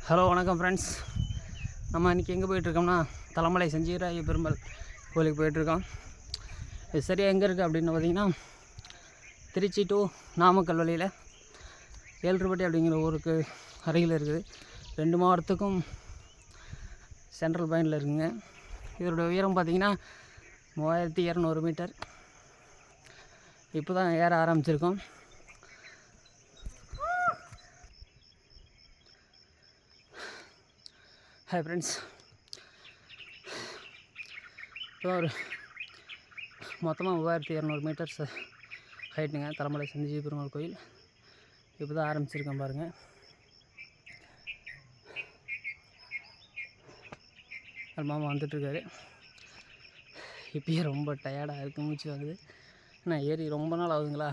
Hello வணக்கம் friends. நம்ம இன்றைக்கி எங்கே போயிட்டுருக்கோம்னா தலைமலை சஞ்சீவராய பெருமாள் கோயிலுக்கு போயிட்டுருக்கோம். இது சரியாக எங்கே இருக்குது அப்படின்னு பார்த்திங்கன்னா திருச்சி டு நாமக்கல் வழியில் ஏழ்ருப்பட்டி அப்படிங்கிற ஊருக்கு அருகில் இருக்குது. 2 மாவட்டத்துக்கும் சென்ட்ரல் பாயிண்டில் இருக்குங்க. இதோட உயரம் பார்த்திங்கன்னா 3200 மீட்டர். இப்போ தான் ஏற ஆரம்பிச்சிருக்கோம். ஹாய் ஃப்ரெண்ட்ஸ், இப்போ ஒரு மொத்தமாக 3200 மீட்டர்ஸ் ஹைட்டுங்க தலைமலை சஞ்சீவ பெருமாள் கோயில். இப்போ தான் ஆரம்பிச்சிருக்கேன் பாருங்கள். அது மாமா வந்துட்டுருக்காரு. இப்போயே ரொம்ப டயர்டாக இருக்குது, மூச்சு வாங்குது. நான் ஏறி ரொம்ப நாள் ஆகுதுங்களா,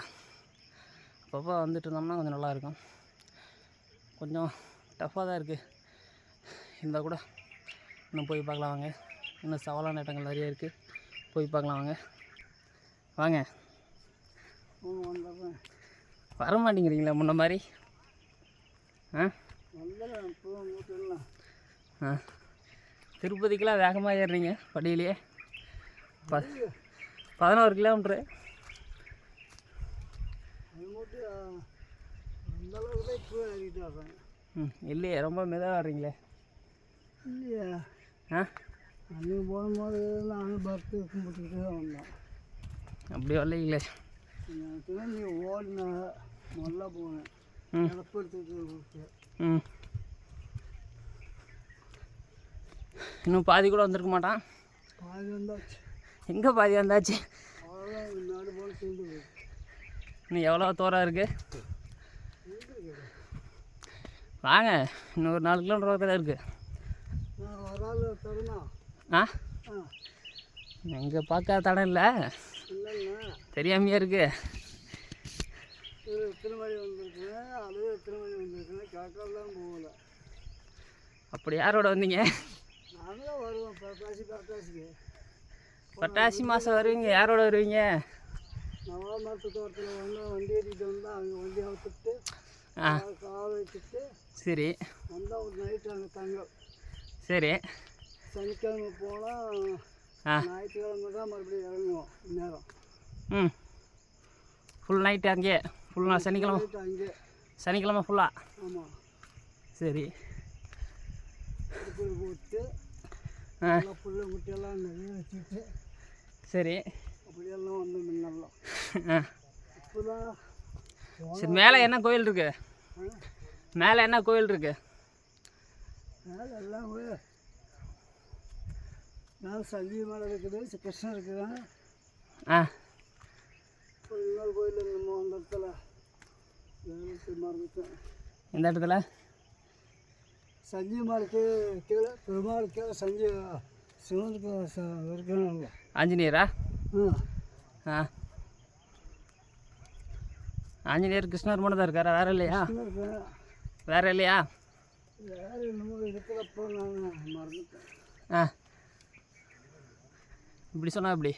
அப்பப்போ வந்துட்டு இருந்தோம்னா கொஞ்சம் நல்லாயிருக்கும். கொஞ்சம் டஃப்பாக தான் இருக்குது, இருந்தால் கூட இன்னும் போய் பார்க்கலாம் வாங்க. இன்னும் சவாலான இடங்கள் நிறைய இருக்குது, போய் பார்க்கலாம் வாங்க. வாங்க. வர மாட்டேங்கிறீங்களா முன்ன மாதிரி? திருப்பதிக்கெலாம் வேகமாக ஏறுறீங்க படியிலேயே. 11 கிலோமீட்ரு. இல்லையே, ரொம்ப மெதுவாக ஆடுறீங்களே. இல்லையா? அன்றைக்கி போகும்போது நானும் பக்தி கும்பிட்டுக்கிட்டே வந்தோம். அப்படி வரலைங்களே. நீ ஓடின நல்லா போனேன். எடுத்துட்டு இன்னும் பாதி கூட வந்திருக்க மாட்டான். பாதி வந்தாச்சு. எங்கே பாதி வந்தாச்சு? அவ்வளோதான், நாடு போல சேர்ந்து போயிடுச்சு. இன்னும் எவ்வளோ தூரம் இருக்குது? வாங்க, இன்னும் ஒரு 4 கிலோமீட்டர் பக்கத்தில் இருக்குது. எங்கே பார்க்காத தடம் இல்லை, தெரியாமையே இருக்கு. திருமணி வந்துருக்குறேன், அதுவே திருமணி வந்துருக்குறேன், கேட்கலாம் போகல. அப்படி யாரோட வந்தீங்க? நாங்களும் வருவோம் பட்டாசிக்கு. பட்டாசி மாதம் வருவீங்க? யாரோட வருவீங்க? நவாமரத்து தோட்டத்தில் வந்து வண்டி ஏற்றிட்டு வந்தால் அவங்க வண்டி அவுத்துட்டு கால் வச்சுட்டு சரி வந்தால் ஒரு நைட்டு அங்கே தங்கம். சரி, சனிக்கிழமை போனால் ஞாயிற்றுக்கிழமை தான் மறுபடியும் இறங்குவோம் நேரம். ஃபுல் நைட்டு அங்கேயே? ஃபுல் நாள் சனிக்கிழமை அங்கே? சனிக்கிழமை ஃபுல்லாக? ஆமாம். சரி, திருப்பூர் போட்டு புல்ல முட்டையெல்லாம் நிறைய வச்சுட்டு சரி அப்படியெல்லாம் வந்து முன்னெல்லாம் இப்போ தான். சரி, மேலே என்ன கோயில் இருக்கு? மேலே என்ன கோயில் இருக்கு? மேலே எல்லாம் மேலே சஞ்சீவ மலை இருக்குது, கிருஷ்ணன் இருக்குது. இன்னொரு கோயில் நம்ம அந்த இடத்துல மறந்துட்டேன். இந்த இடத்துல சஞ்சீவ மலைக்கு கீழே பெருமாள் கீழே சிவனுக்கு இருக்கணும். ஆஞ்சநேயரா? ஆஞ்சநேயர் கிருஷ்ணர் மட்டும் தான் இருக்காரா? வேறு இல்லையா? வேறு இல்லையா? வேறு என்னமோ இருக்கிறப்போ நான் மறந்துட்டேன். இப்படி சொன்னால் இப்படி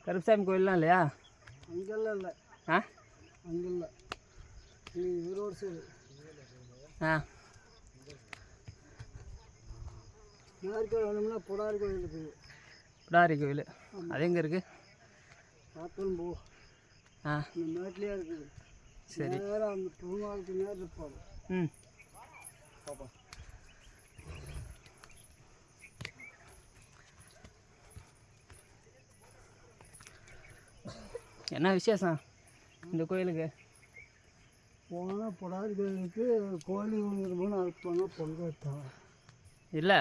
கருப்பசாமி கோயிலெலாம் இல்லையா? அங்கெல்லாம் இல்லை. அங்கே இல்லை, ஈரோடு சைடு. நாரிக்கல் வேணும்னா புடாரி கோயில் இருக்குது. புடாரி கோயில் அது எங்கே இருக்குது? பார்த்தும் போ. இந்த மேட்லேயே இருக்குது. சரி, நேரம் அந்த பெருமாளுக்கு நேரம் இருப்பாரு. பாப்பா என்ன விசேஷம் இந்த கோயிலுக்கு? போனால் புடாரி கோயிலுக்கு கோயிலுக்கு போனால் அழைப்பாங்க, பொங்கல் வைப்பாங்க. இல்லை,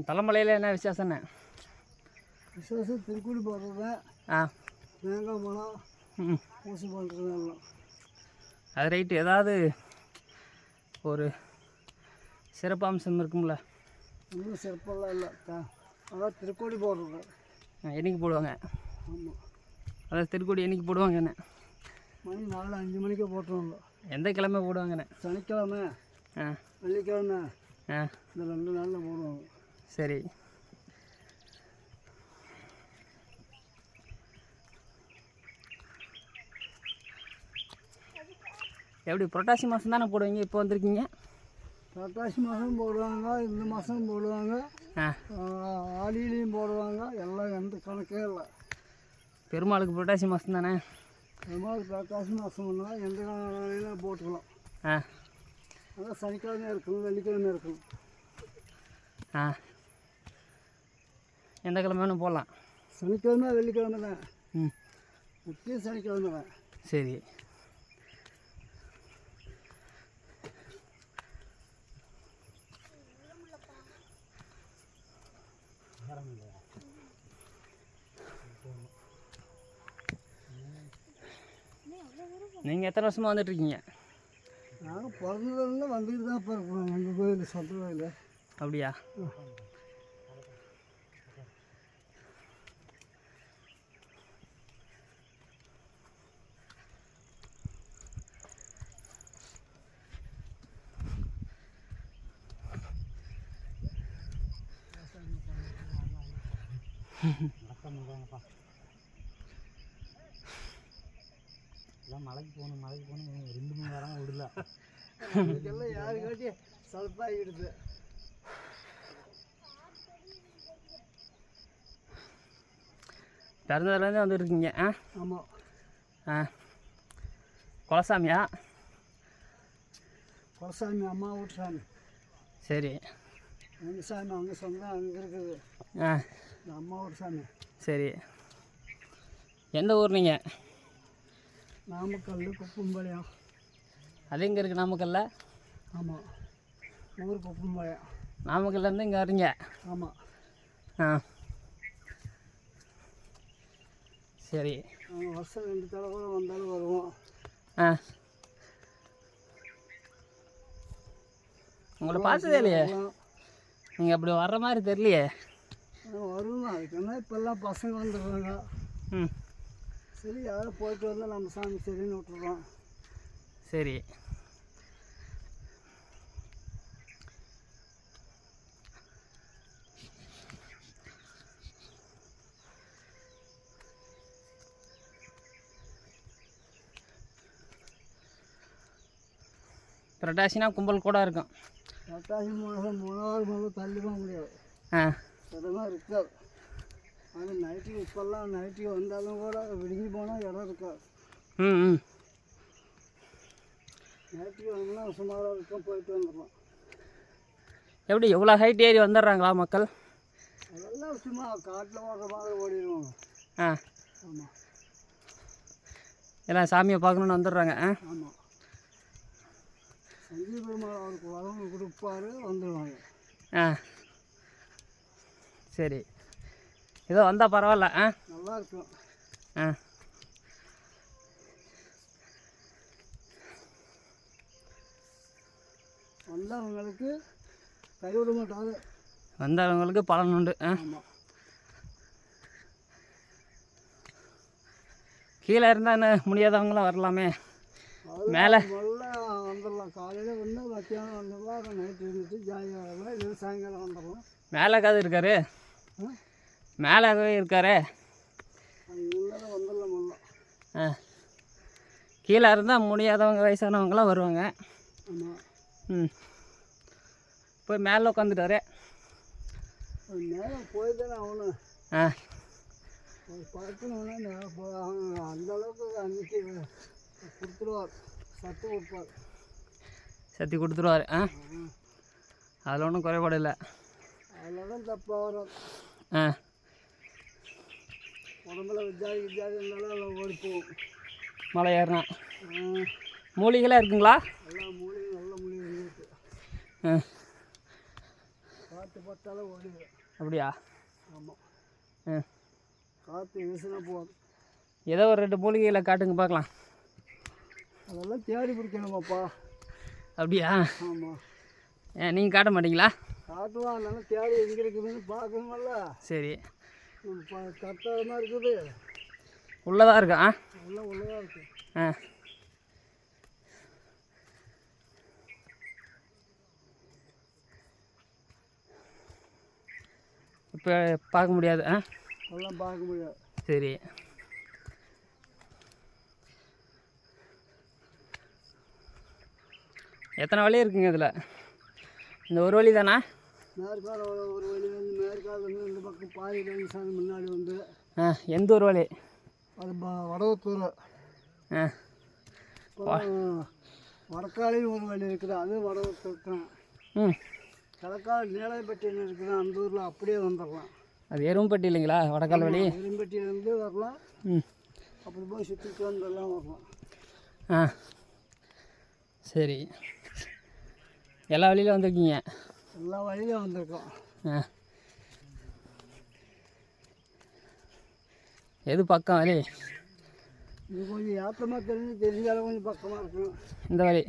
தலைமலையில் என்ன விசேஷம்ண்ணே? விசேஷம் திருக்குடி போடுறது, தேங்காய் பழம் ஊசி பண்ணுறது எல்லாம். அது ரைட்டு. ஏதாவது ஒரு சிறப்பம்சம் இருக்கும்ல? ஒன்றும் சிறப்பெல்லாம் இல்லை. அதான் திருக்கோடி போடுறது. என்னைக்கு போடுவாங்க? ஆமாம், அதான் திருக்கோடி என்னைக்கு போடுவாங்கண்ணே? மணி 4-5 மணிக்கே போட்டுருவாங்க. எந்த கிழமை போடுவாங்கண்ணே? சனிக்கிழமை, வெள்ளிக்கிழமை, இந்த 2 நாளில் போடுவாங்க. சரி, எப்படி புரட்டாசி மாதம் தானே போடுவீங்க, இப்போ வந்திருக்கீங்க? புரட்டாசி மாதம் போடுவாங்க, இந்த மாதம் போடுவாங்க, ஆடியிலையும் போடுவாங்க. எல்லாம் எந்த கணக்கே இல்லை. பெருமாளுக்கு புரட்டாசி மாதம் தானே? பெருமாள் புரட்டாசி மாதம்னா எந்த வேலையிலும் போட்டுக்கலாம். அதான் சனிக்கிழமை இருக்கும், வெள்ளிக்கிழமை இருக்கும். எந்த கிழமை வேணும் போடலாம். சனிக்கிழமை வெள்ளிக்கிழமை தான். முக்கியம் சனிக்கிழமை தான். சரி. நீங்கள் எத்தனை வருஷமாக வந்துட்டுருக்கீங்க? நாங்கள் பிறந்ததுலேருந்து வந்துட்டு தான் இப்போ இருக்கோம். எங்கள் கோயில் சொந்த கோயில். அப்படியா? மலைக்கு போகணும் 2 மணி நேரம் விடல. இதெல்லாம் யாருக்காட்டி சலுப்பாகிடுது. பிறந்ததுலேருந்து வந்துருக்கீங்க? ஆமாம். குலசாமியா? குலசாமி அம்மா வீட்டு சாமி. சரி. எங்கள் சாமி அங்கே சொந்தம் அங்கே இருக்குது. அம்மா வீட்டு சாமி. சரி. எந்த ஊர் நீங்கள்? நாமக்கல் குப்பம்பாளையம். அது எங்கே இருக்குது நாமக்கல்ல? ஆமாம், ஊர் குப்பம்பாளையம். நாமக்கல்லேருந்து இங்கே வரீங்க? ஆமாம். சரி. வருஷம் 2 தடவை கூட வந்தாலும் வருவோம். உங்களை பார்த்ததே இல்லையே, நீங்கள் அப்படி வர்ற மாதிரி தெரியலையே. வருவோம். அதுக்குன்னா இப்போல்லாம் பசங்க வந்துடுறாங்க. சரி, யாரும் போயிட்டு வந்தால் நம்ம சாமி சரின்னு விட்டுறோம். சரி. புரட்டாசினா கும்பல் கூட இருக்கும். புரட்டாசி மாதம் 3வது மாதம் தள்ளி போக முடியாது. இடமா இருக்காது. அது நைட்டுக்கு இப்போல்லாம் நைட்டுக்கு வந்தாலும் கூட விடிஞ்சு போனால் இடம் இருக்காது. நைட்டுக்கு வந்தோம்னா சுமாராக இருக்கும், போயிட்டு வந்துடலாம். எப்படி எவ்வளோ ஹைட் ஏறி வந்துடுறாங்களா மக்கள்? அதெல்லாம் சும்மா காட்டில் ஓடுற மாதிரி ஓடிடுவாங்க. ஆமாம். எல்லாம் சாமியை பார்க்கணுன்னு வந்துடுறாங்க. ஆமாம். சஞ்சீவ பெருமாள் அவருக்கு வளம் கொடுப்பாரு, வந்துடுவாங்க. சரி. ஏதோ வந்தால் பரவாயில்ல. நல்லா இருக்கும். வந்தவங்களுக்கு கைவிட மாட்டாங்க. வந்தவங்களுக்கு பலன் உண்டு. ஆமாம். கீழே இருந்தால் என்ன முடியாதவங்களாம் வரலாமே. மேலே வந்துடலாம். காலையில் வந்து மத்தியானம் வந்துடலாம், நைட்டு இருந்துட்டு ஜாலியாக வரலாம், இல்லை சாயங்காலம் வந்துடலாம். மேலே கதை இருக்காரு, மேலே இருக்காரு. இருந்தாலும் வந்துடலாம் பண்ணலாம். கீழே இருந்தால் முடியாதவங்க வயசானவங்களாம் வருவாங்க. ஆமாம். போய் மேலே உட்காந்துட்டாரு. மேலே போய் தானே ஆகணும். பார்க்கணுன்னா அந்த அளவுக்கு அன்றைக்கி கொடுத்துருவார், சத்து கொடுப்பார். சத்தி கொடுத்துருவார். அதில் ஒன்றும் குறைபாடு இல்லை. அதில் தான் தப்பாக வரும். உடம்புல விஜாதி இருந்தாலும் எல்லாம் ஓடி போகும். மலை ஏறினா மூலிகைலாம் இருக்குங்களா? எல்லா மூலிகையும் நல்ல மூலிகை இருக்குது. காற்று பட்டாலும் ஓடிடும். அப்படியா? ஆமாம். காற்று வீசினா போதும். ஏதோ ஒரு 2 மூலிகையில் காட்டுங்க பார்க்கலாம். அதெல்லாம் தேடி பிடிக்கணுமாப்பா. அப்படியா? ஆமாம். நீங்கள் காட்ட மாட்டீங்களா? காட்டுவான், நல்லா தேடி எங்கே இருக்குதுன்னு பார்க்கணுமல்ல. சரி. கரெக்டாக இருக்குது. உள்ளதாக இருக்கா? எல்லாம் உள்ளதாக இருக்குது. இப்போ பார்க்க முடியாது. அதெல்லாம் பார்க்க முடியாது. சரி. எத்தனை வழி இருக்குங்க இதில்? இந்த ஒரு வழி தானா? மேற்கால ஒரு வழி வந்து மேற்கால வந்து இந்த பக்கம் பாரியிலேருந்து சாமி முன்னாடி வந்து. எந்த ஒரு வழி? அது வடவத்தூர். வடக்காலையும் ஒரு வழி இருக்குது, அது வடவத்தூர் தான். கிழக்கால் நீலாயப்பட்டின்னு இருக்குது, அந்த ஊரில் அப்படியே வந்துடலாம். அது எரும்பட்டி இல்லைங்களா வடக்கால் வழி? எரும்பட்டியிலேருந்து வரலாம், அப்படி போய் சுற்றிட்டு வந்தெல்லாம் வரலாம். சரி, எல்லா வழியிலும் வந்திருக்கீங்க? எல்லா வழியிலும் வந்திருக்கோம். எது பக்கம் வழி? இது கொஞ்சம் ஏற்றமாக தெரிஞ்சாலும் கொஞ்சம் பக்கமாக இருக்கும் இந்த வழி.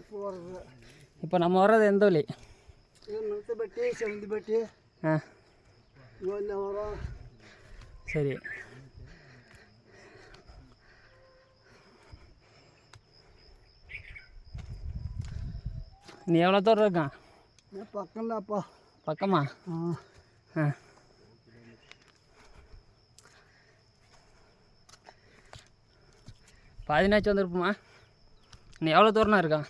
இப்போ வர்றது, இப்போ நம்ம வர்றது எந்த வழி? இது மெத்தப்பட்டி, செவந்திப்பட்டி, இங்கே வரோம். சரி, நீ எவ்வளோ தூரம் இருக்கான்? பக்கம்தான்ப்பா. பக்கமா? பாதினாச்சும் வந்துருப்போமா? நீ எவ்வளோ தூரம்னா இருக்கான்?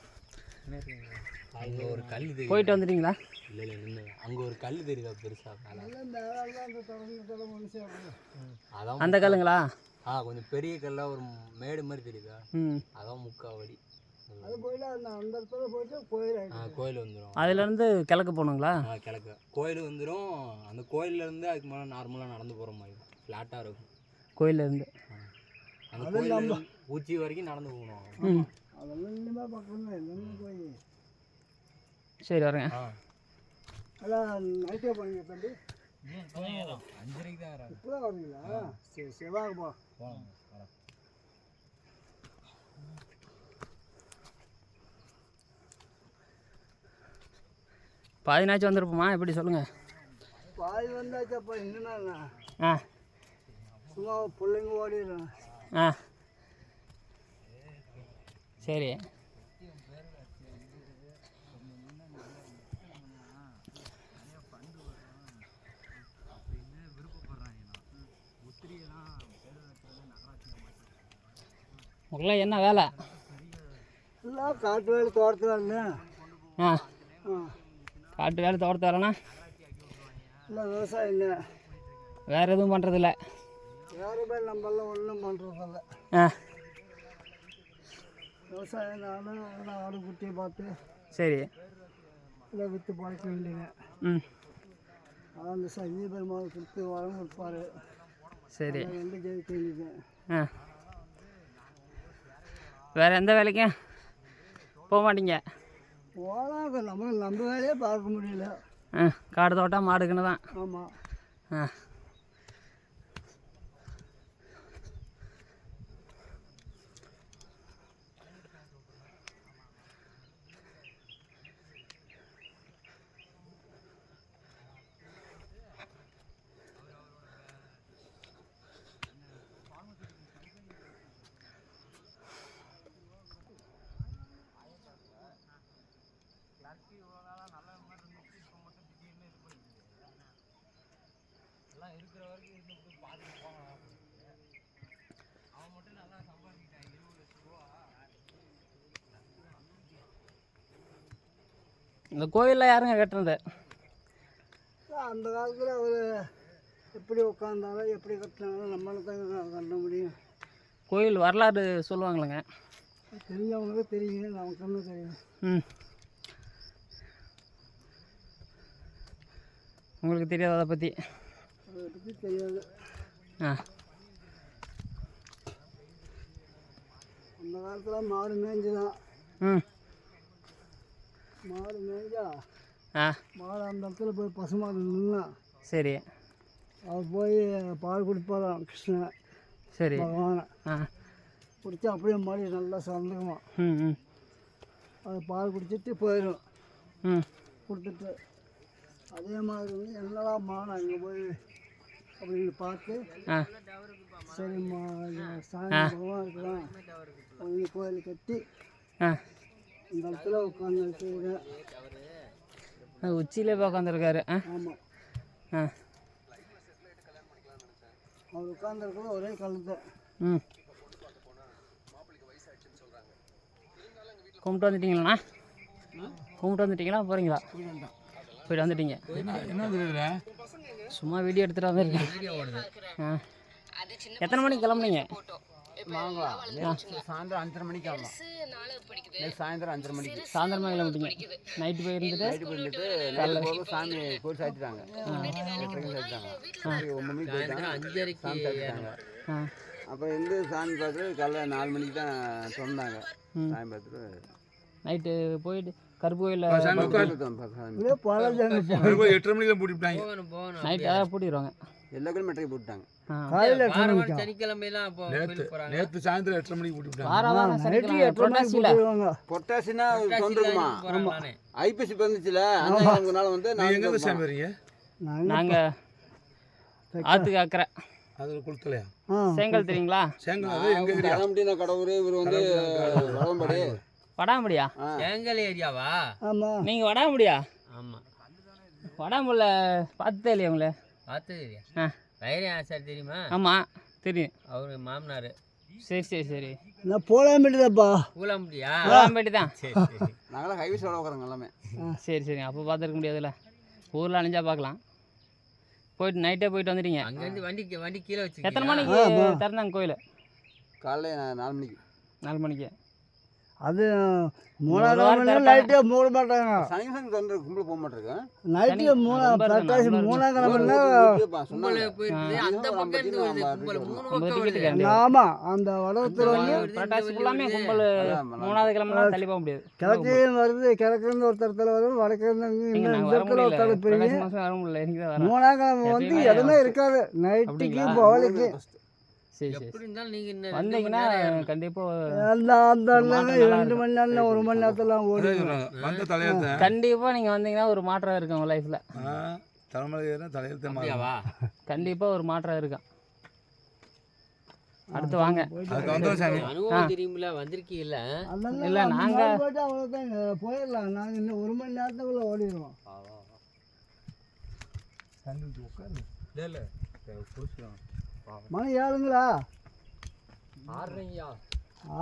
அங்கே ஒரு கல் தெரியும். போயிட்டு வந்துட்டீங்களா? இல்லை நின்று அங்கே ஒரு கல் தெரியுதா பெருசாக? அதான் அந்த கல்லுங்களா? கொஞ்சம் பெரிய கல்லாக ஒரு மேடு மாதிரி தெரியுதா? அதான் முக்காவடி. அது போயிட்டு அந்த இடத்துல போயிட்டு கோயில் வந்துடும். அதுலேருந்து கிழக்கு போகணுங்களா? கிழக்கு கோயில் வந்துடும். அந்த கோயிலேருந்து அதுக்கு மேலே நார்மலாக நடந்து போகிற மாதிரி ஃப்ளாட்டாக இருக்கும். கோயிலேருந்து அந்த கோயில் உச்சி வரைக்கும் நடந்து போகணும். அதெல்லாம் பக்கம் தான் எல்லாமே போய். சரி, வரேங்க. அதான் நைட்டே போனீங்க தம்பி? 5:30 தான். இப்போ தான் வரீங்களா? சரி, செவ்வாய்ப்பா. பாதினாச்சும் வந்துருப்போமா? எப்படி சொல்லுங்கள்? பாதி வந்தாச்சாப்பா, என்னன்னா சும்மா பிள்ளைங்க ஓடிடுறேன். சரி, உங்களாம் என்ன வேலை? எல்லாம் காட்டு வேலை, தோட்டத்து வேலை. காட்டு வேலை, தோட்டத்து வேலைண்ணா? இல்லை, விவசாயம் இல்லை, வேறு எதுவும் பண்ணுறதில்ல? வேறு பேர் நம்மளாம் ஒன்றும் பண்ணுறதில்ல. விவசாயம் நானும் ஆடு குட்டியை பார்த்து சரி இல்லை விற்று பழக்க வேண்டியங்க. அதான் அந்த சஞ்சீவ பெருமாள் கொடுத்து வரம் கொடுப்பாரு. சரி, வந்து ஜெயிக்க வேண்டியது. வேறு எந்த வேலைக்கும் போக மாட்டீங்க? போகலாம், நம்ம வேலையே பார்க்க முடியல. காடு தோட்டம் மாடுக்குன்னு தான். ஆமாம். இந்த கோயிலில் யாருங்க கட்டுறது? அந்த காலத்தில் அவர் எப்படி உட்காந்தாலும் எப்படி கட்டினாலும் நம்மளால தான் கட்ட முடியும். கோயில் வரலாறு சொல்லுவாங்களேங்க? தெரிஞ்சவங்களுக்கு தெரியும், நமக்கு ஒன்றும் தெரியும். உங்களுக்கு தெரியாது அதை பற்றி? அதை பற்றி தெரியாது. அந்த காலத்தில் மாடு மேய்ஞ்சி தான். மாடு மேய்ஞ்சா மாடு அந்த இடத்துல போய் பசுமாடு நின்னா. சரி, அவர் போய் பால் குடிப்பாராம் கிருஷ்ணன். சரி, பகவானை குடித்தா அப்படியே மாடி நல்லா சந்துக்குமா. அது பால் குடிச்சிட்டு போயிடும். கொடுத்துட்டு அதே மாதிரி வந்து என்னடா மாடு அங்கே போய் அப்படின்னு பார்த்து சரி சாமி பகவான் இருக்கலாம் அவங்க கோயில் கட்டி இந்த இடத்துல உட்காந்துருக்குங்க. உச்சியிலே போய் உட்காந்துருக்காரு. ஆமாம், அவர் உட்காந்துருக்கிறது ஒரே கழுத்தை. கும்பிட்டு வந்துட்டீங்களா? கும்பிட்டு வந்துட்டீங்களா போகிறீங்களா? போயிட்டு வந்துட்டீங்க. சும்மா வீடியோ எடுத்துகிட்டு வந்துருக்கேன். ஆ, எத்தனை மணிக்கு கிளம்புனீங்க? சாயந்தரம் 5:30 மணிக்கு கிளம்பலாம். சாயந்தரம் 5:30 மணிக்கு சாயந்தரமாக கிளம்பிட்டீங்க. நைட்டு போயிருந்துட்டு காலையில் போக சாமி கோயில் சாத்திட்டாங்க. 8:30 சாத்திட்டாங்க. 9 மணிக்கு போயிட்டாங்க. 5:30 சாமி சாத்திட்டாங்க. அப்புறம் இருந்து சாமி பார்த்துட்டு காலைல 4 மணிக்கு தான் திறந்தாங்க. சாமி பார்த்துட்டு நைட்டு போயிட்டு கருப்பு கோயிலில் 8:30 மணிக்கு தான் பூட்டிவிட்டாங்க. நைட்டு அதான் பூட்டிடுவாங்க. எல்லா கோயிலும் மெட்ரிக் போட்டுட்டாங்க. சனிக்கிழமையெல்லாம் நேற்று சாயந்தரம் 8:30 மணிக்கு பூட்டிவிட்டாங்க. வாரம் சனிக்கிழமை புரட்டாசியில் பொட்டாசினா தொண்டுருக்குமா? ஐப்பசி பிறந்துச்சுல அந்த நாள் வந்து நீ எங்கே சாமி வரீங்க? நாங்கள் ஆற்றுக்கு அக்கறை அதில் குளத்துலையா? செங்கல் தெரியுங்களா? செங்கல் அது எங்கே ஏரியா? கடமுடினா கடவுர் இவர் வந்து வடம்படி வடாம்படியா? எங்கள் ஏரியாவா? ஆமாம். நீங்கள் வடாம்படியா? ஆமாம். வடாம்புல பார்த்ததே இல்லையா உங்களை? பார்த்தது ஆ, வைரே ஆசார் தெரியுமா? ஆமாம் தெரியும். அவரு மாமனார். சரி சரி சரி. நான் போலாம்பேட்டிதாப்பா. பூலாம்பட்டியா? வடாம்பட்டி தான். சரி சரி. நாங்களாம் ஹைவேஸ் விட உட்காரோங்க எல்லாமே. சரி சரி. அப்போ பார்த்துருக்க முடியாதுல்ல. ஊரில் அணிஞ்சா பார்க்கலாம். போயிட்டு நைட்டே போயிட்டு வந்துட்டீங்க. அங்கேருந்து வண்டி கீழே வச்சு எத்தனை மணிக்கு திறந்தாங்க கோயில்? காலைல 4 மணிக்கு. 4 மணிக்கு. அது 3 நைட்டே மூட மாட்டாங்க. சனி தொண்டை கும்பல் போக மாட்டேங்க. நைட்டு 3 பிரகாஷ் 3 கிழமைனா அந்த பக்கம் இருந்து வருது கும்பல். 3 பக்கம். ஆமாம். அந்த வடத்தில் வந்து புரட்டாசி ஃபுல்லாமே கும்பல். 3வது கிழமெல்லாம் தள்ளி போக முடியாது. கிழக்கையும் வருது. கிழக்குலேருந்து ஒரு தரத்தில் வரும். வடக்குலேருந்து இந்த இடத்துல ஒரு தரத்தில் பெரிய மாதம் வர முடியல. எனக்கு தான் வரேன். 3 கிழமை வந்து எதுவுமே இருக்காது. நைட்டுக்கு பவலிக்கு சரி சரி. எப்படி இருந்தாலும் நீங்க என்ன வந்தீங்கன்னா கண்டிப்பாக அந்த 2 மணி நேரம் 1 மணி நேரத்தில் ஓடி வந்த தலையத்தை கண்டிப்பாக நீங்கள் வந்தீங்கன்னா ஒரு மாற்றம் இருக்கும் உங்கள் லைஃப்பில். தலைமலை தலையத்தை அப்படியாவா? கண்டிப்பாக ஒரு மாற்றம் இருக்கும். அடுத்து வாங்க. அதுக்கு வந்தோம் சாமி. அனுபவம் தெரியுமில்ல, வந்திருக்கீங்கல்ல. இல்லை நாங்கள் போயிட்டு அவ்வளோதான் போயிடலாம். நாங்கள் இன்னும் 1 மணி நேரத்துக்குள்ளே ஓடிடுவோம். மணி 7ங்களா? 6:30யா?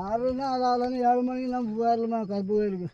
6ன்னா அதாவது 7 மணிக்கு நம்ம போயிடலாமா கருப்பு கோயிலுக்கு?